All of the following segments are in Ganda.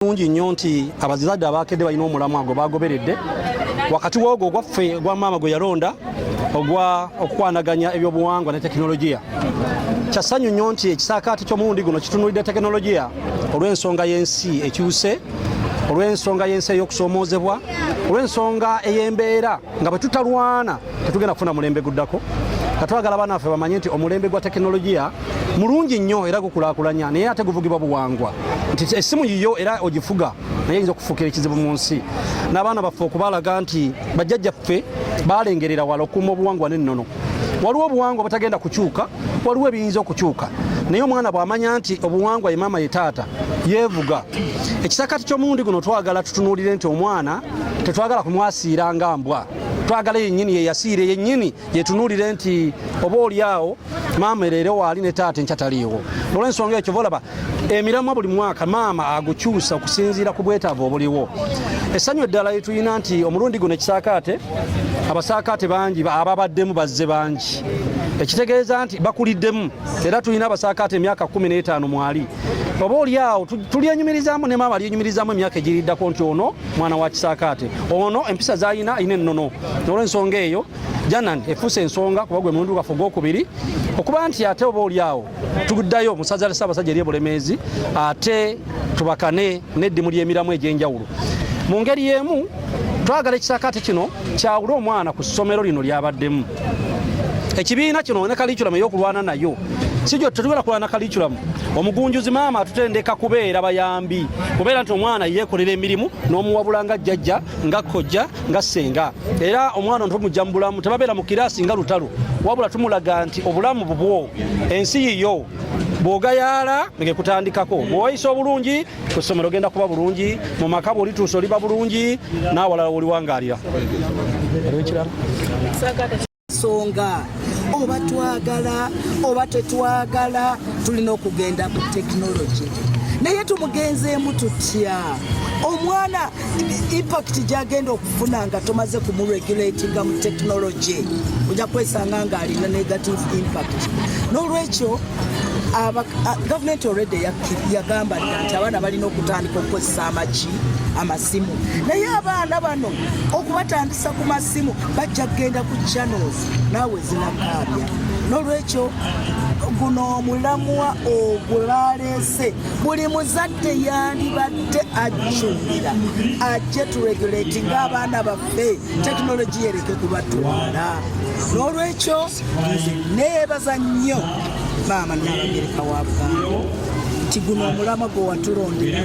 Lungi nnyo nti abazadde abakedde balina omulamu ago bagoberedde wakati w'ogwo ogwaffe gwa maama gwe yalonda ogwa okukwanaganya ebyobuwangwa ne tekinologiya. Kyassanyu nnyo nti ekisaakaate ky'omulundi guno kitunulidde tekinologiya olw'ensonga y'ensi ekyuse, olw'ensonga y'ensi ey'okusoomoozebwa, olw'ensonga ey'embeera nga bwe tutalwana tetugenda kufuna mulembe guddako. Katwagala abaana baffe bamanye nti omulembe gwa tekinologiya mulungi nnyo era gukulaakulanya naye ate guvugibwa buwangwa. Nti essimu yiyo era ogifuga naye eyinza okufuukira ekizibu mu nsi. N'abaana baffe okubalaga nti bajjajjaffe balengerera wala okuuma obuwangwa n'ennono. Waliwo obuwangwa butagenda kukyuka, waliwo ebiyinza okukyuka. Naye omwana bw'amanya nti obuwangwa ye maama ye taata yeevuga. Ekisaakaate ky'omulundi guno twagala tutunuulire nti omwana tetwagala kumwasiira nga mbwa. Twagala yennyini ye yasiire yennyini yetunuulire nti oba oliawo maama erero waali ne taata enkya taliiwo. Olw'ensonga ekyo olaba emiramwa buli mwaka maama agukyusa okusinziira ku bwetaavu obuliwo. Essanyu eddala lituyina nti omulundi guno ekisaakaate abasaakaate bangi ababaddemu bazze bangi. Ekitegeeza nti bakuliddemu era tulina abasaakaate emyaka 15 mwali. Oba oliawo tulyenyumirizaamu ne maama alyenyumirizaamu emyaka egiriddako nti ono mwana wa kisaakaate. Ono empisa z'alina ayina ennono. Olw'ensonga eyo Janan efuuse ensonga kuba gwe mulundi gwaffe ogwokubiri okuba nti ate oba oliawo tuguddayo mu ssaza lya Ssaabasajja ery'Obulemeezi ate tubakane n'eddimu ly'emiramu egy'enjawulo. Mu ngeri y'emu twagala ekisaakaate kino kyawule omwana ku ssomero lino lyabaddemu. Ekibiina kino ne kalikulamu ey'okulwana nayo sijjo tetugenda kulwana kalikulamu. Omugunjuzi maama atutendeka kubeera bayambi kubeera nti omwana yeekolera emirimu n'omuwabula nga jjajja nga kkojja nga ssenga. Era omwana ntumujja mu bulamu tebabeera mu kiraasi nga lutalo wabula tumulaga nti obulamu bubwo ensi yiyo bw'ogayaala ng'ekutandikako bw'oyisa obulungi ku ssomero genda kuba bulungi mu maka bw'olituusa oliba bulungi n'awalala w'oliwangaalira. Songa oba twagala oba tetwagala tulina okugenda ku tekinologi naye tumugenzeemu tutya omwana impact gyagenda okufuna nga tomaze kumuregulatinga mu tekinologi ojja kwesanga nga alina negative impact. N'olwekyo gavumenti already yagamba nti abaana balina okutandika okukozesa amasimu naye abaana bano okubatandisa ku masimu bajja kgenda ku channels naawe zinakaabya. N'olwekyo guno omulamwa ogulaleese buli muzadde yandibadde ajjulira ajje turegulatinga abaana baffe tekinologi yereke kubatwala. N'olwekyo neebaza nnyo maama Nnaabagereka wa Buganda nti guno omulamwa gwe watulondera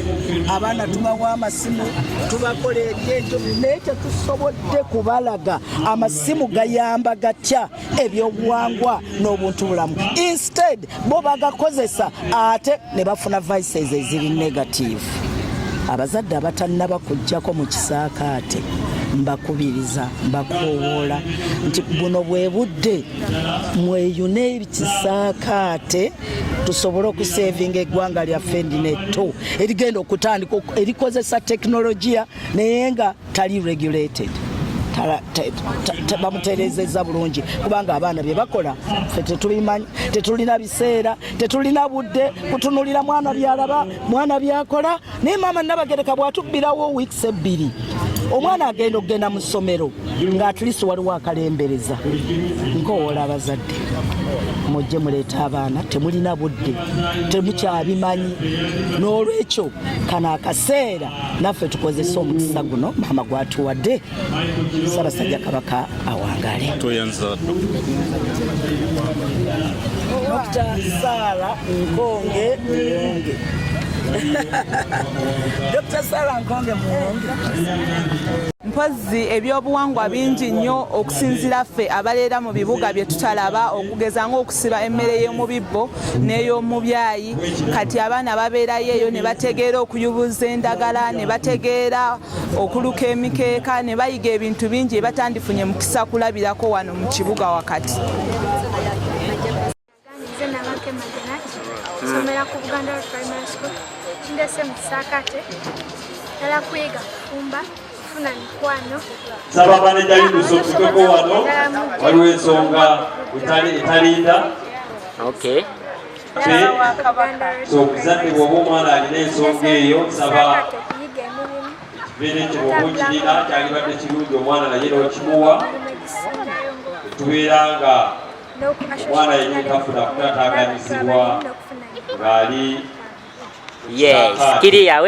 abaana tubawa amasimu tubakola ebyekyo naye tetusobodde kubalaga amasimu gayamba gatya ebyobuwangwa n'obuntubulamu. Instead bo bagakozesa ate ne bafuna vices eziri negative. Abazadde abatannaba kujjako mu kisaakaate mbakubiriza mbakoowoola nti buno bwe budde mweyune ebikisaakaate tusobole okusevinga eggwanga lyaffe ndinetto erigenda okutandika erikozesa tekinologiya naye nga tali regulated bamutereezezza bulungi kubanga abaana bye bakola ffe tetubimanyi tetulina biseera tetulina budde kutunulira mwana byalaba mwana byakola. Naye maama Nnaabagereka bw'atubbirawo weeks 2 omwana agenda okugenda mu ssomero nga atulisi waliwo akalembereza. Nkowoola abazadde mujje muleeta abaana temulina budde temukyabimanyi. N'olwekyo kano akaseera naffe tukozesa omukisa guno maama gwatuwadde. Ssaabasajja Kabaka awangaale. Dr. Sarah Nkonge Muwonge. Dr. Sarah Nkonge Muwonge. Mpozi ebyobuwangwa bingi nnyo okusinziira ffe abaleera mu bibuga bye tutalaba okugeza ng'okusiba emmere y'omu bibbo n'ey'omu byayi. Kati abaana babeerayo eyo ne bategeera okuyubuza endagala ne bategeera okuluka emikeeka ne bayiga ebintu bingi ebatandifunye mukisa kulabirako wano mu kibuga wakati. Somera ku Buganda Primary School ndese mu kisaakaate era kuyiga kufumba kufuna mikwano. Saba maneja y'ubusofuko wano waliwo ensonga etalinda. Okay. so okuzadde bw'oba omwana alina ensonga eyo nsaba bene kibwoba okirina kyalibadde kirungi omwana naye n'okimuwa tubeera nga omwana yennyini kafuna kutataganyizibwa ng'ali yes kiriya